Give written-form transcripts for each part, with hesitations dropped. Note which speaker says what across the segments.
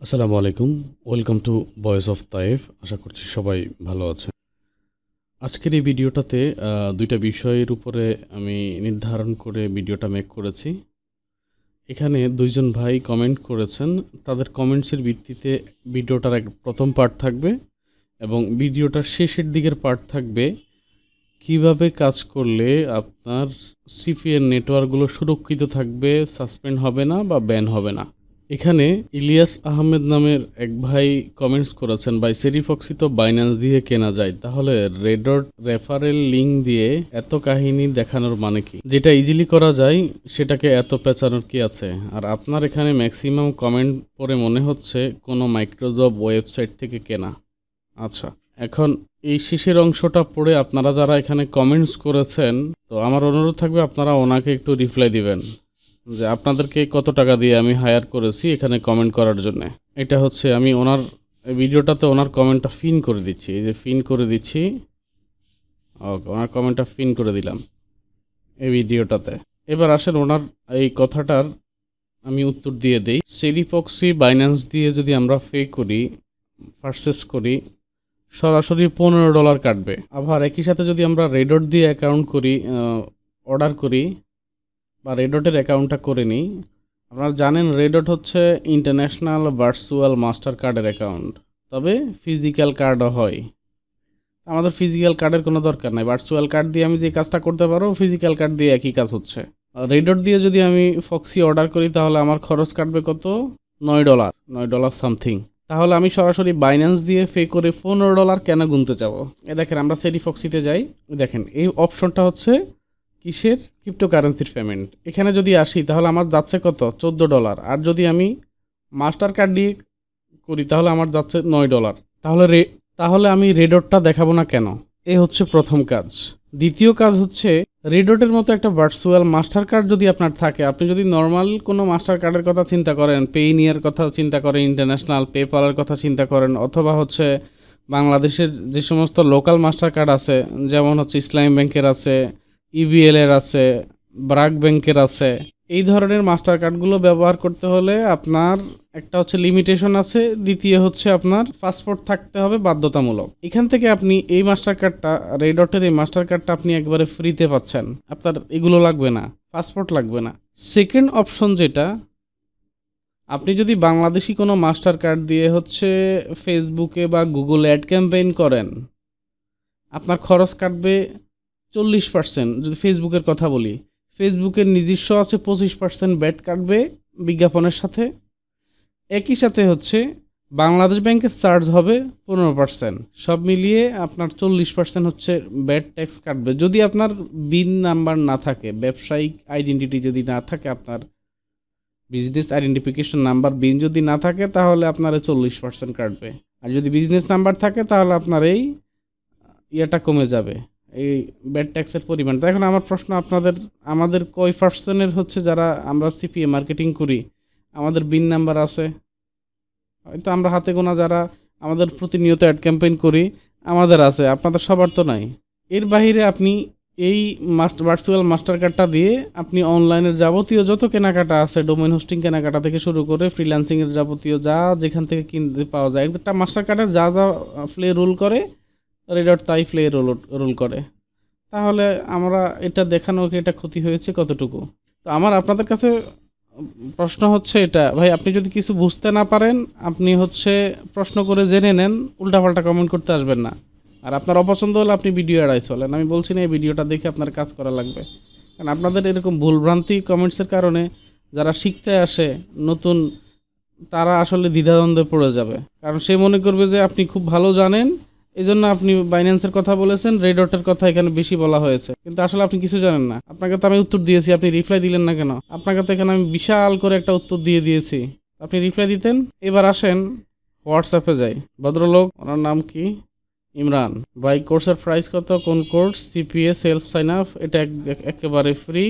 Speaker 1: আসসালামু আলাইকুম। Welcome to voice of Taif. আশা করছি সবাই ভালো আছে। আজকের এই ভিডিওটাতে দুইটা বিষয়ের উপরে আমি নির্ধারণ করে ভিডিওটা মেক করেছি। এখানে দুইজন ভাই কমেন্ট করেছেন। তাদের কমেন্টসের ভিত্তিতে ভিডিওটার প্রথম পার্ট থাকবে এবং ভিডিওটার শেষের দিকের পার্ট থাকবে কিভাবে কাজ করলে আপনার সিপিএন নেটওয়ার্কগুলো সুরক্ষিত থাকবে, সাসপেন্ড হবে না বা ব্যান হবে না। এখানে ইলিয়াস আহমেদ নামের এক ভাই কমেন্টস করেছেন, ভাই সেরিফক্সি তো বাইন্যান্স দিয়ে কেনা যায়, তাহলে রেডট রেফারেল লিঙ্ক দিয়ে এত কাহিনী দেখানোর মানে কি? যেটা ইজিলি করা যায় সেটাকে এত পেঁচানোর কি আছে? আর আপনার এখানে ম্যাক্সিমাম কমেন্ট পড়ে মনে হচ্ছে কোনো মাইক্রোজব ওয়েবসাইট থেকে কেনা। আচ্ছা, এখন এই শেষের অংশটা পড়ে আপনারা যারা এখানে কমেন্টস করেছেন, তো আমার অনুরোধ থাকবে আপনারা ওনাকে একটু রিপ্লাই দিবেন যে আপনাদেরকে কত টাকা দিয়ে আমি হায়ার করেছি এখানে কমেন্ট করার জন্য। এটা হচ্ছে আমি ওনার ভিডিওটাতে ওনার কমেন্টটা পিন করে দিচ্ছি, এই যে পিন করে দিচ্ছি। ওকে, ওনার কমেন্টটা পিন করে দিলাম এই ভিডিওটাতে। এবার আসেন ওনার এই কথাটার আমি উত্তর দিয়ে দেই। সেরিফক্সি বাইন্যান্স দিয়ে যদি আমরা পে করি, পারচেস করি, সরাসরি $15 কাটবে। আবার একই সাথে যদি আমরা রেডট দিয়ে অ্যাকাউন্ট করি, অর্ডার করি বা রেডটের অ্যাকাউন্টটা করে নিই, আপনারা জানেন রেডট হচ্ছে ইন্টারন্যাশনাল ভার্চুয়াল মাস্টার কার্ডের অ্যাকাউন্ট, তবে ফিজিক্যাল কার্ডও হয়। আমাদের ফিজিক্যাল কার্ডের কোনো দরকার নাই। ভার্চুয়াল কার্ড দিয়ে আমি যে কাজটা করতে পারবো, ফিজিক্যাল কার্ড দিয়ে একই কাজ হচ্ছে। রেডট দিয়ে যদি আমি ফক্সি অর্ডার করি তাহলে আমার খরচ কাটবে কত? $9 সামথিং। তাহলে আমি সরাসরি বাইন্যান্স দিয়ে পে করে $15 কেন গুনতে যাবো? দেখেন আমরা সেরিফক্সিতে যাই, দেখেন এই অপশনটা হচ্ছে কিসের? ক্রিপ্টোকারেন্সির পেমেন্ট। এখানে যদি আসি তাহলে আমার যাচ্ছে কত? $14। আর যদি আমি মাস্টার কার্ড দিয়ে করি তাহলে আমার যাচ্ছে $9। তাহলে আমি রেডটটা দেখাবো না কেন? এ হচ্ছে প্রথম কাজ। দ্বিতীয় কাজ হচ্ছে, রেডটের মতো একটা ভার্চুয়াল মাস্টার কার্ড যদি আপনার থাকে, আপনি যদি নর্মাল কোনো মাস্টার কার্ডের কথা চিন্তা করেন, পেইনিয়ার কথা চিন্তা করেন, ইন্টারন্যাশনাল পেপালের কথা চিন্তা করেন, অথবা হচ্ছে বাংলাদেশের যে সমস্ত লোকাল মাস্টার কার্ড আছে, যেমন হচ্ছে ইসলামী ব্যাংকের আছে, ইবিএল এর আছে, ব্রাক ব্যাংকের আছে, এই ধরনের মাস্টার কার্ডগুলো ব্যবহার করতে হলে আপনার একটা হচ্ছে লিমিটেশন আছে, দ্বিতীয় হচ্ছে আপনার পাসপোর্ট থাকতে হবে বাধ্যতামূলক। এখান থেকে আপনি এই মাস্টার কার্ডটা, রেডটের এই মাস্টার কার্ডটা আপনি একবারে ফ্রিতে পাচ্ছেন। আপনার এগুলো লাগবে না, পাসপোর্ট লাগবে না। সেকেন্ড অপশন যেটা, আপনি যদি বাংলাদেশি কোনো মাস্টার কার্ড দিয়ে হচ্ছে ফেসবুকে বা গুগল অ্যাড ক্যাম্পেইন করেন, আপনার খরচ কাটবে 40%। যদি ফেসবুকের কথা বলি, ফেসবুকের নিজস্ব আছে 25% ব্যাট কাটবে বিজ্ঞাপনের সাথে। একই সাথে হচ্ছে বাংলাদেশ ব্যাংকের চার্জ হবে 15%। সব মিলিয়ে আপনার 40% হচ্ছে ব্যাট ট্যাক্স কাটবে। যদি আপনার বিন নাম্বার না থাকে, ব্যবসায়িক আইডেন্টিটি যদি না থাকে, আপনার বিজনেস আইডেন্টিফিকেশন নাম্বার বিন যদি না থাকে, তাহলে আপনার 40% কাটবে। আর যদি বিজনেস নাম্বার থাকে তাহলে আপনার এই ইয়েটা কমে যাবে, এই ব্যাড ট্যাক্সের পরিমাণ। তো এখন আমার প্রশ্ন, আমাদের কয় পার্সেন্টের হচ্ছে যারা আমরা সিপিএ মার্কেটিং করি আমাদের বিন নাম্বার আছে? হয়তো আমরা হাতে গোনা যারা আমাদের প্রতিনিয়ত অ্যাড ক্যাম্পেইন করি আমাদের আছে, আপনাদের সবার তো নাই। এর বাইরে আপনি এই ভার্চুয়াল মাস্টার কার্ডটা দিয়ে আপনি অনলাইনের যাবতীয় যত কেনাকাটা আছে, ডোমেন হোস্টিং কেনাকাটা থেকে শুরু করে ফ্রিল্যান্সিংয়ের যাবতীয় যা যেখান থেকে কিনতে পাওয়া যায়, একটা মাস্টার কার্ডের যা যা প্লে রুল করে রেডট তাই প্লে রোল করে। তাহলে আমরা এটা দেখানো কি এটা ক্ষতি হয়েছে কতটুকু? তো আমার আপনাদের কাছে প্রশ্ন হচ্ছে এটা, ভাই আপনি যদি কিছু বুঝতে না পারেন, আপনি হচ্ছে প্রশ্ন করে জেনে নেন, উল্টাপাল্টা কমেন্ট করতে আসবেন না। আর আপনার অপছন্দ হলে আপনি ভিডিও এড়াই চলেন। আমি বলছি না এই ভিডিওটা দেখে আপনার কাজ করা লাগবে, কারণ আপনাদের এরকম ভুলভ্রান্তি কমেন্টসের কারণে যারা শিখতে আসে নতুন, তারা আসলে দ্বিধাদ্বন্দ্বে পড়ে যাবে। কারণ সে মনে করবে যে আপনি খুব ভালো জানেন, এই জন্য আপনি বাইন্যান্সের কথা বলেছেন, রেডটের কথা এখানে বেশি বলা হয়েছে, কিন্তু আসলে আপনি কিছু জানেন না। আপনাকে তো আমি উত্তর দিয়েছি, আপনি রিপ্লাই দিলেন না কেন? আপনাকে তো এখানে আমি বিশাল করে একটা উত্তর দিয়ে দিয়েছি, আপনি রিপ্লাই দিতেন। এবার আসেন হোয়াটসঅ্যাপে যাই। ভদ্রলোক, ওনার নাম কি? ইমরান ভাই, কোর্সের প্রাইস কত? কোন course? CPA self sign up, এটা একেবারে ফ্রি।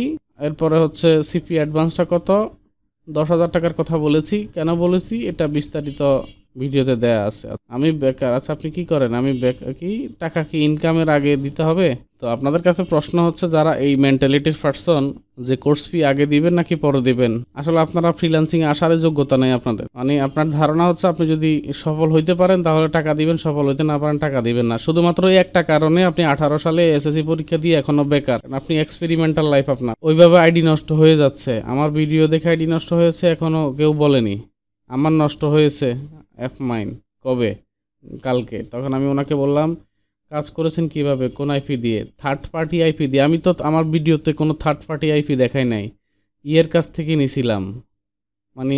Speaker 1: এরপরে হচ্ছে সিপি অ্যাডভান্সটা কত? 10,000 টাকার কথা বলেছি। কেন বলেছি এটা বিস্তারিত ভিডিওতে দেয়া আছে। আমি বেকার। আচ্ছা আপনি কি করেন? আমি কি টাকা কি ইনকামের আগে দিতে হবে? তো আপনাদের কাছে প্রশ্ন হচ্ছে যারা এই মেন্টালিটির পারসন যে কোর্স ফি আগে দিবেন নাকি পরে দিবেন? আসলে আপনারা ফ্রিল্যান্সিং এ আসার যোগ্যতা নেই আপনাদের। মানে আপনার ধারণা হচ্ছে আপনি যদি সফল হইতে পারেন তাহলে টাকা দিবেন, সফল হইতে না পারেন টাকা দিবেন না। শুধুমাত্র এই একটা কারণে আপনি 18 সালে এসএসসি পরীক্ষা দিয়ে এখনো বেকার। আপনি এক্সপেরিমেন্টাল লাইফ আপনার। ওইভাবে আইডি নষ্ট হয়ে যাচ্ছে। আমার ভিডিও দেখে আইডি নষ্ট হয়েছে এখনো কেউ বলেনি। আমার নষ্ট হয়েছে অ্যাপ মাইন কবে? কালকে। তখন আমি ওনাকে বললাম কাজ করেছেন কিভাবে? কোন আইপি দিয়ে? থার্ড পার্টি আইপি দিয়ে। আমি তো আমার ভিডিওতে কোনো থার্ড পার্টি আইপি দেখাই নাই। ইয়ের কাছ থেকে নিছিলাম। মানে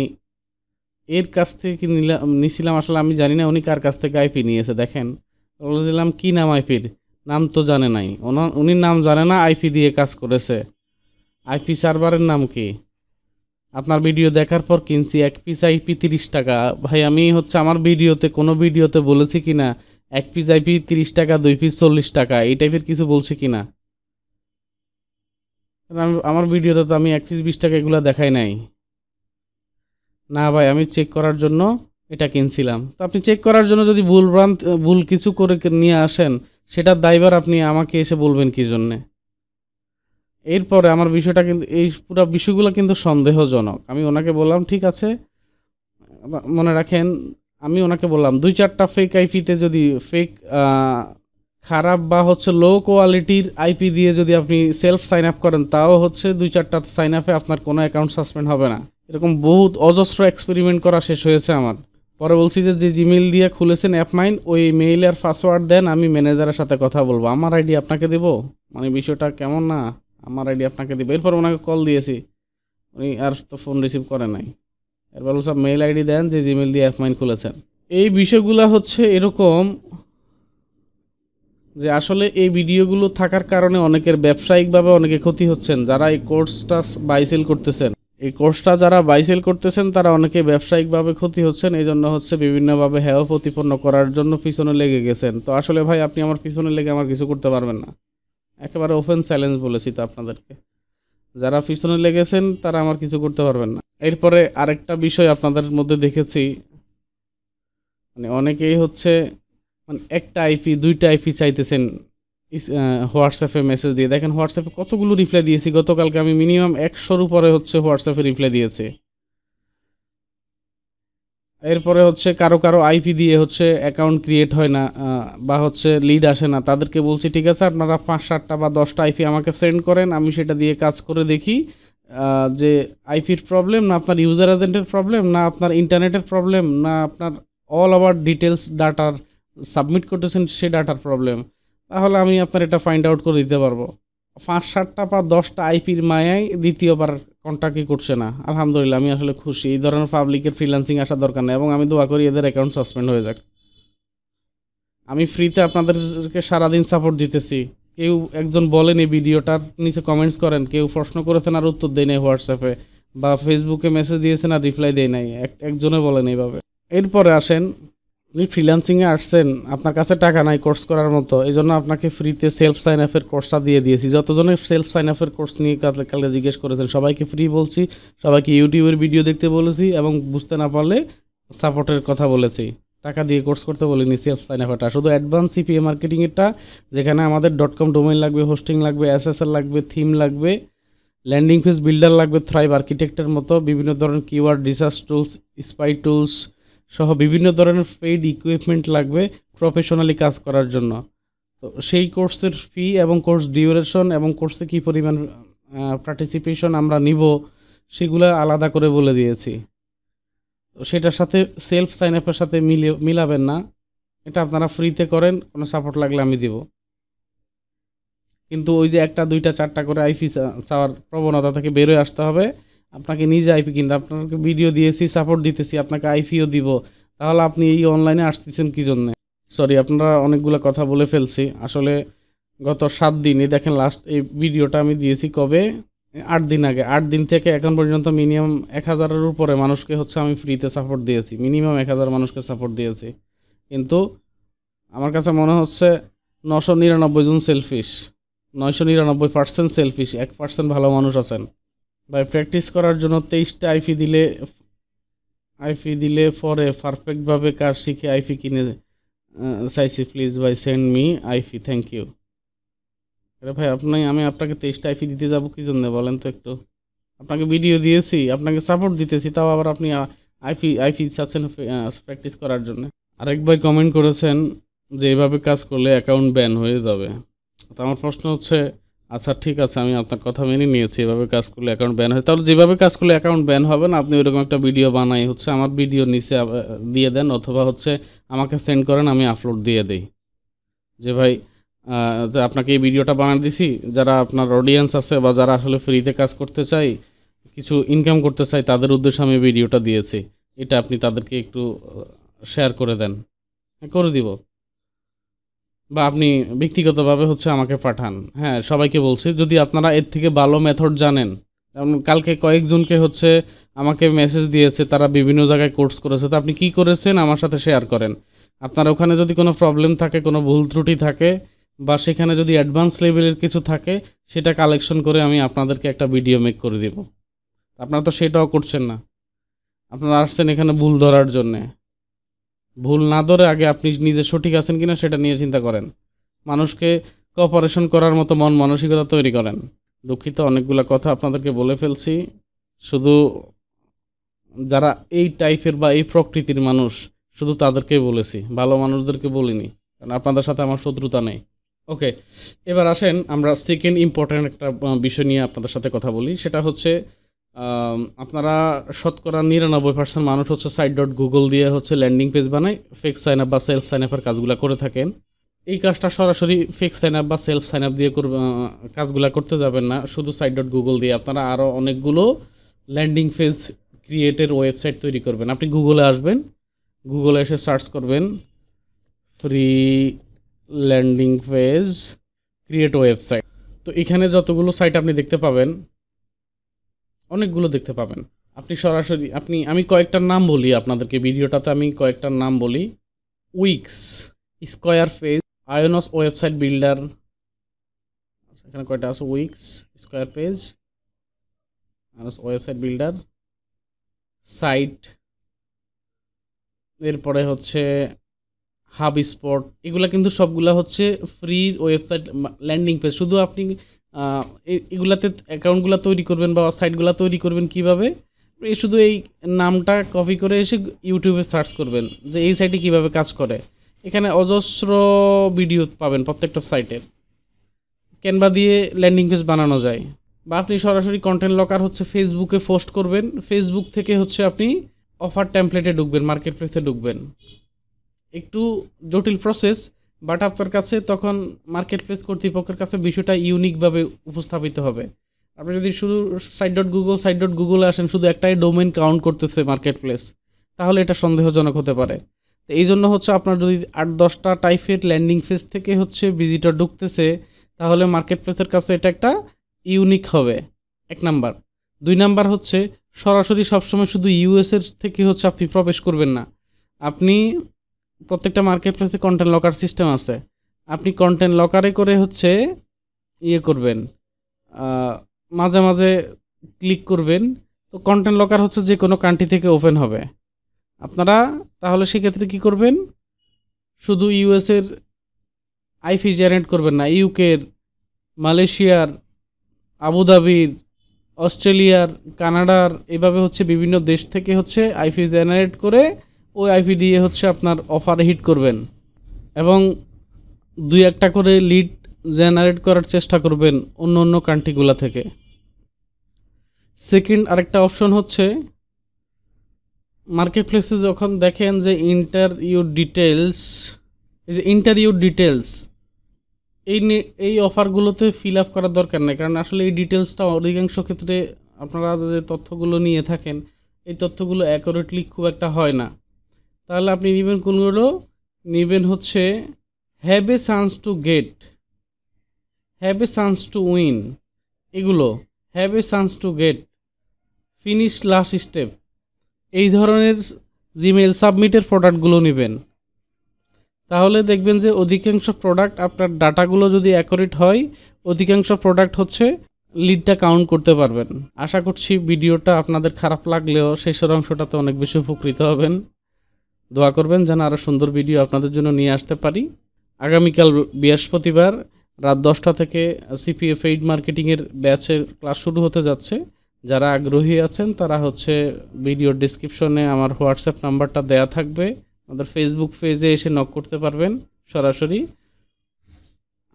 Speaker 1: এর কাছ থেকে নিছিলাম আসলে আমি জানি না উনি কার কাছ থেকে আইপি নিয়েছে। দেখেন বলেছিলাম কি নাম আইপির? নাম তো জানে নাই। উনি নাম জানে না, আইপি দিয়ে কাজ করেছে। আইপি সার্ভারের নাম কি? আপনার ভিডিও দেখার পর কিনছি, এক পিস আইপি 30 টাকা। ভাই আমি হচ্ছে আমার ভিডিওতে কোনো ভিডিওতে বলেছি কি না এক পিস আইপি 30 টাকা, 2 পিস 40 টাকা, এই টাইপের কিছু বলছি কি না? আমার ভিডিওতে তো আমি 1 পিস 20 টাকা এগুলো দেখাই নাই। না ভাই আমি চেক করার জন্য এটা কিনছিলাম। তো আপনি চেক করার জন্য যদি ভুল কিছু করে নিয়ে আসেন, সেটার দায়ভার আপনি আমাকে এসে বলবেন কি জন্যে? এরপরে আমার বিষয়টা কিন্তু এই পুরো বিষয়গুলো কিন্তু সন্দেহজনক। আমি ওনাকে বললাম ঠিক আছে, মনে রাখেন আমি ওনাকে বললাম 2-4টা ফেক আইপিতে যদি ফেক খারাপ বা হচ্ছে লো কোয়ালিটির আইপি দিয়ে যদি আপনি সেলফ সাইন আপ করেন তাও হচ্ছে 2-4টা সাইন আপে আপনার কোনো অ্যাকাউন্ট সাসপেন্ড হবে না। এরকম বহুত অজস্র এক্সপেরিমেন্ট করা শেষ হয়েছে আমার। পরে বলছি যে জিমেইল দিয়ে খুলেছেন অ্যাপ মাইন ওই মেইলের পাসওয়ার্ড দেন, আমি ম্যানেজারের সাথে কথা বলবো। আমার আইডি আপনাকে দেবো? মানে বিষয়টা কেমন না? আমার আইডি আপনাকে দেবো। এরপর ওনাকে কল দিয়েছি, উনি আর তো ফোন রিসিভ করে নাই। এরপর সব মেইল আইডি দেন যে জিমেইল দিয়ে অ্যাপ মাইন খুলেছেন। এই বিষয়গুলো হচ্ছে এরকম যে আসলে এই ভিডিওগুলো থাকার কারণে অনেকের ব্যবসায়িকভাবে অনেকে ক্ষতি হচ্ছেন। যারা এই কোর্সটা বাইসেল করতেছেন, এই কোর্সটা যারা বাইসেল করতেছেন তারা অনেকে ব্যবসায়িকভাবে ক্ষতি হচ্ছেন। এই জন্য হচ্ছে বিভিন্নভাবে হেয় প্রতিপন্ন করার জন্য পিছনে লেগে গেছেন। তো আসলে ভাই আপনি আমার পিছনে লেগে আমার কিছু করতে পারবেন না। একেবারে ওপেন চ্যালেঞ্জ বলেছি তো আপনাদেরকে। যারা পিছনে লেগেছেন তারা আমার কিছু করতে পারবেন না। এরপরে আরেকটা বিষয় আপনাদের মধ্যে দেখেছি, মানে অনেকেই হচ্ছে মানে একটা আইপি 2টা আইপি চাইতেছেন হোয়াটসঅ্যাপে মেসেজ দিয়ে। দেখেন হোয়াটসঅ্যাপে কতগুলো রিপ্লাই দিয়েছি গতকালকে, আমি মিনিমাম 100-র উপরে হচ্ছে হোয়াটসঅ্যাপে রিপ্লাই দিয়েছি। এরপরে হচ্ছে কারো আইপি দিয়ে হচ্ছে অ্যাকাউন্ট ক্রিয়েট হয় না বা হচ্ছে লিড আসে না। তাদেরকে বলছি ঠিক আছে আপনারা 5-7টা বা 10টা আইপি আমাকে সেন্ড করেন, আমি সেটা দিয়ে কাজ করে দেখি যে আইপির প্রবলেম না আপনার ইউজার এজেন্টের প্রবলেম না আপনার ইন্টারনেটের প্রবলেম না আপনার অল ওভার ডিটেলস ডাটার সাবমিট করতেছেন সে ডাটার প্রবলেম। তাহলে আমি আপনার এটা ফাইন্ড আউট করে দিতে পারবো। 5-7টা বা 10টা আইপির মায়ায় দ্বিতীয়বার কন্ট্যাক্টই করছে না। আলহামদুলিল্লাহ আমি আসলে খুশি। এই ধরনের পাবলিকের ফ্রিল্যান্সিং আসার দরকার নেই এবং আমি দোয়া করি এদের অ্যাকাউন্ট সাসপেন্ড হয়ে যাক। আমি ফ্রিতে আপনাদেরকে সারাদিন সাপোর্ট দিতেছি। কেউ একজন বলেন এই ভিডিওটার নিচে কমেন্টস করেন, কেউ প্রশ্ন করেছেন আর উত্তর দেয় নাই হোয়াটসঅ্যাপে বা ফেসবুকে মেসেজ দিয়েছেন আর রিপ্লাই দেয় নাই, একজনে বলেন এইভাবে। এরপরে আসেন, আপনি ফ্রিল্যান্সিংয়ে আসছেন, আপনার কাছে টাকা নাই কোর্স করার মতো, এই জন্য আপনাকে ফ্রিতে সেলফ সাইন আপের কোর্সটা দিয়ে দিয়েছি। যতজনের সেলফ সাইন আপের কোর্স নিয়ে কালকে জিজ্ঞেস করেছেন সবাইকে ফ্রি বলছি, সবাইকে ইউটিউবের ভিডিও দেখতে বলেছি এবং বুঝতে না পারলে সাপোর্টের কথা বলেছি। টাকা দিয়ে কোর্স করতে বলিনি সেলফ সাইন আপটা, শুধু অ্যাডভান্স সিপিএ মার্কেটিংয়েরটা যেখানে আমাদের .com ডোমেইন লাগবে, হোস্টিং লাগবে, এসএসএল লাগবে, থিম লাগবে, ল্যান্ডিং পেজ বিল্ডার লাগবে, থ্রাইভ আর্কিটেক্টের মতো বিভিন্ন ধরনের keyword research tools, spy tools সহ বিভিন্ন ধরনের পেইড ইকুইপমেন্ট লাগবে প্রফেশনালি কাজ করার জন্য। তো সেই কোর্সের ফি এবং কোর্স ডিউরেশন এবং কোর্সে কী পরিমাণ পার্টিসিপেশন আমরা নিব সেগুলো আলাদা করে বলে দিয়েছি। তো সেটার সাথে সেলফ সাইন আপের সাথে মিলাবেন না। এটা আপনারা ফ্রিতে করেন, কোনো সাপোর্ট লাগলে আমি দিব। কিন্তু ওই যে 1টা 2টা 4টা করে আইপি চাওয়ার প্রবণতা থেকে বেরোয় আসতে হবে। আপনাকে নিজে আইপি কিনতে, আপনাকে ভিডিও দিয়েছি, সাপোর্ট দিতেছি, আপনাকে আইপিও দিব, তাহলে আপনি এই অনলাইনে আসতেছেন কী জন্যে? সরি আপনারা অনেকগুলো কথা বলে ফেলছি। আসলে গত 7 দিনই দেখেন লাস্ট এই ভিডিওটা আমি দিয়েছি কবে? 8 দিন আগে। 8 দিন থেকে এখন পর্যন্ত মিনিমাম 1000-এর উপরে মানুষকে হচ্ছে আমি ফ্রিতে সাপোর্ট দিয়েছি, মিনিমাম 1000 মানুষকে সাপোর্ট দিয়েছি। কিন্তু আমার কাছে মনে হচ্ছে 999 জন সেলফিশ, 999% সেলফিশ, 1% ভালো মানুষ আছেন। ভাই প্র্যাকটিস করার জন্য 23টা আইপি দিলে আইফি দিলে পরে পারফেক্টভাবে কাজ শিখে আইফি কিনে চাইছি, প্লিজ ভাই সেন্ড মি আইফি, থ্যাংক ইউ। আরে ভাই আমি আপনাকে 23টা আইফি দিতে যাবো কি জন্য বলেন তো একটু? আপনাকে ভিডিও দিয়েছি, আপনাকে সাপোর্ট দিতেছি, তাও আবার আপনি আইফি চাচ্ছেন প্র্যাকটিস করার জন্য। আরেক ভাই কমেন্ট করেছেন যে এভাবে কাজ করলে অ্যাকাউন্ট ব্যান হয়ে যাবে। তো আমার প্রশ্ন হচ্ছে, আচ্ছা ঠিক আছে, আমি আপনার কথা মেনে নিয়েছি, এভাবে কাজ করলে অ্যাকাউন্ট ব্যান হয়, তাহলে যেভাবে কাজ করলে অ্যাকাউন্ট ব্যান হবে না, আপনি ওইরকম একটা ভিডিও বানাই হচ্ছে আমার ভিডিও নিচে দিয়ে দেন, অথবা হচ্ছে আমাকে সেন্ড করেন, আমি আপলোড দিয়ে দিই যে ভাই যে আপনাকে এই ভিডিওটা বানিয়ে দিছি, যারা আপনার অডিয়েন্স আছে বা যারা আসলে ফ্রিতে কাজ করতে চাই, কিছু ইনকাম করতে চাই, তাদের উদ্দেশ্যে আমি ভিডিওটা দিয়েছি, এটা আপনি তাদেরকে একটু শেয়ার করে দেন, করে দিব। বা আপনি ব্যক্তিগতভাবে হচ্ছে আমাকে পাঠান। হ্যাঁ, সবাইকে বলছি, যদি আপনারা এর থেকে ভালো মেথড জানেন, যেমন কালকে কয়েকজনকে হচ্ছে আমাকে মেসেজ দিয়েছে, তারা বিভিন্ন জায়গায় কোর্স করেছে, তো আপনি কী করেছেন আমার সাথে শেয়ার করেন। আপনার ওখানে যদি কোনো প্রবলেম থাকে, কোনো ভুল ত্রুটি থাকে, বা সেখানে যদি অ্যাডভান্স লেভেলের কিছু থাকে, সেটা কালেকশন করে আমি আপনাদেরকে একটা ভিডিও মেক করে দেব। আপনারা তো সেটাও করছেন না, আপনারা আসছেন এখানে ভুল ধরার জন্যে। ভুল না ধরে আগে আপনি নিজে সঠিক আছেন কিনা সেটা নিয়ে চিন্তা করেন, মানুষকে কোঅপারেশন করার মতো মন মানসিকতা তৈরি করেন। দুঃখিত, অনেকগুলো কথা আপনাদেরকে বলে ফেলছি, শুধু যারা এই টাইপের বা এই প্রকৃতির মানুষ শুধু তাদেরকেই বলেছি, ভালো মানুষদেরকে বলিনি, কারণ আপনাদের সাথে আমার শত্রুতা নেই। ওকে, এবার আসেন আমরা সেকেন্ড ইম্পর্ট্যান্ট একটা বিষয় নিয়ে আপনাদের সাথে কথা বলি, সেটা হচ্ছে আপনারা শতকরা 99% মানুষ হচ্ছে site.google দিয়ে হচ্ছে ল্যান্ডিং পেজ বানায়, ফেক সাইন আপ বা সেলফ সাইন আপের কাজগুলো করে থাকেন। এই কাজটা সরাসরি ফেক সাইন আপ বা সেলফ সাইন আপ দিয়ে কাজগুলো করতে যাবেন না, শুধু site.google দিয়ে আপনারা আরও অনেকগুলো ল্যান্ডিং পেজ ক্রিয়েটের ওয়েবসাইট তৈরি করবেন। আপনি গুগলে আসবেন, গুগলে এসে সার্চ করবেন free landing page create website. তো এখানে যতগুলো সাইট আপনি দেখতে পাবেন, অনেকগুলো দেখতে পাবেন, আপনি সরাসরি আমি কয়েকটার নাম বলি আপনাদেরকে, ভিডিওটাতে আমি কয়েকটার নাম বলি। Wix, square page, IONOS website builder, এখানে কয়টা আছে, Wix, square page, IONOS website builder, site, এরপরে হচ্ছে হাব স্পট, এগুলা কিন্তু সবগুলা হচ্ছে ফ্রি ওয়েবসাইট ল্যান্ডিং পেজ। শুধু আপনি এগুলাতে অ্যাকাউন্টগুলো তৈরি করবেন বা সাইটগুলো তৈরি করবেন কিভাবে, শুধু এই নামটা কপি করে এসে ইউটিউবে সার্চ করবেন যে এই সাইটে কিভাবে কাজ করে। এখানে অজস্র ভিডিও পাবেন প্রত্যেকটা সাইটের। ক্যানভা দিয়ে ল্যান্ডিং পেজ বানানো যায়, বা আপনি সরাসরি কন্টেন্ট লকার হচ্ছে ফেসবুকে পোস্ট করবেন, ফেসবুক থেকে হচ্ছে আপনি অফার টেমপ্লেটে ঢুকবেন, মার্কেট প্লেসে ঢুকবেন। একটু জটিল প্রসেস, বাট আপনার কাছে তখন মার্কেট প্লেস কর্তৃপক্ষের কাছে বিষয়টা ইউনিকভাবে উপস্থাপিত হবে। আপনি যদি শুধু সাইট.গুগলে আসেন, শুধু একটাই ডোমেইন কাউন্ট করতেছে মার্কেট প্লেস, তাহলে এটা সন্দেহজনক হতে পারে। তো এই জন্য হচ্ছে আপনার যদি 8-10টা টাইপের ল্যান্ডিং পেজ থেকে হচ্ছে ভিজিটর ঢুকতেছে, তাহলে মার্কেট প্লেসের কাছে এটা একটা ইউনিক হবে, 1 নাম্বার। 2 নাম্বার হচ্ছে সরাসরি সবসময় শুধু ইউএসের থেকে হচ্ছে আপনি প্রবেশ করবেন না। আপনি প্রত্যেকটা মার্কেট প্লেসে কন্টেন্ট লকার সিস্টেম আছে, আপনি কন্টেন্ট লকারে করে হচ্ছে করবেন, মাঝে মাঝে ক্লিক করবেন। তো কন্টেন্ট লকার হচ্ছে যে কোনো কান্ট্রি থেকে ওপেন হবে। আপনারা তাহলে সেক্ষেত্রে কী করবেন, শুধু ইউএসের আইপি জেনারেট করবেন না, ইউকের, মালয়েশিয়ার, আবুধাবির, অস্ট্রেলিয়ার, কানাডার, এভাবে হচ্ছে বিভিন্ন দেশ থেকে হচ্ছে আইপি জেনারেট করে ওই আইপি দিয়ে হচ্ছে আপনার অফারে হিট করবেন, এবং 2-1টা করে লিড জেনারেট করার চেষ্টা করবেন অন্য অন্য কান্ট্রিগুলো থেকে। সেকেন্ড আরেকটা অপশন হচ্ছে, মার্কেট প্লেসে যখন দেখেন যে ইন্টারভিউ ডিটেলস এই অফারগুলোতে ফিল আপ করার দরকার নেই, কারণ আসলে এই ডিটেলসটা অধিকাংশ ক্ষেত্রে আপনারা যে তথ্যগুলো নিয়ে থাকেন, এই তথ্যগুলো অ্যাকুরেটলি খুব একটা হয় না। তাহলে আপনি নেবেন হচ্ছে have a chance to get, have a chance to win, এগুলো have a chance to get, finish last step, এই ধরনের জিমেল সাবমিটের প্রোডাক্টগুলো নেবেন। তাহলে দেখবেন যে অধিকাংশ প্রোডাক্ট, আপনার ডাটাগুলো যদি অ্যাকুরেট হয়, অধিকাংশ প্রোডাক্ট হচ্ছে লিডটা কাউন্ট করতে পারবেন। আশা করছি ভিডিওটা আপনাদের খারাপ লাগলেও শেষের অংশটাতে অনেক বেশি উপকৃত হবেন। দোয়া করবেন যেন আরও সুন্দর ভিডিও আপনাদের জন্য নিয়ে আসতে পারি। আগামীকাল বৃহস্পতিবার রাত 10টা থেকে সিপিএ পেইড মার্কেটিংয়ের ব্যাচের ক্লাস শুরু হতে যাচ্ছে। যারা আগ্রহী আছেন তারা ভিডিওর ডেসক্রিপশনে আমার হোয়াটসঅ্যাপ নাম্বারটা দেয়া থাকবে। আমাদের ফেসবুক পেজে এসে নক করতে পারবেন সরাসরি।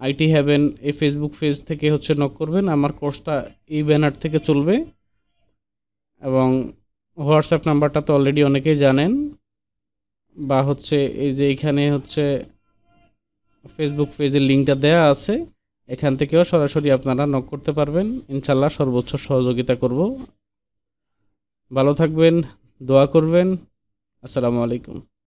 Speaker 1: আইটি হ্যাভেন এই ফেসবুক পেজ থেকে নক করবেন। আমার কোর্সটা এই ব্যানার থেকে চলবে এবং হোয়াটসঅ্যাপ নাম্বারটা তো অলরেডি অনেকেই জানেন, বা এই যে এখানে ফেসবুক পেজের লিঙ্কটা দেয়া আছে, এখান থেকেও সরাসরি আপনারা নক করতে পারবেন। ইনশাল্লাহ সর্বোচ্চ সহযোগিতা করব। ভালো থাকবেন, দোয়া করবেন। আসসালামু আলাইকুম।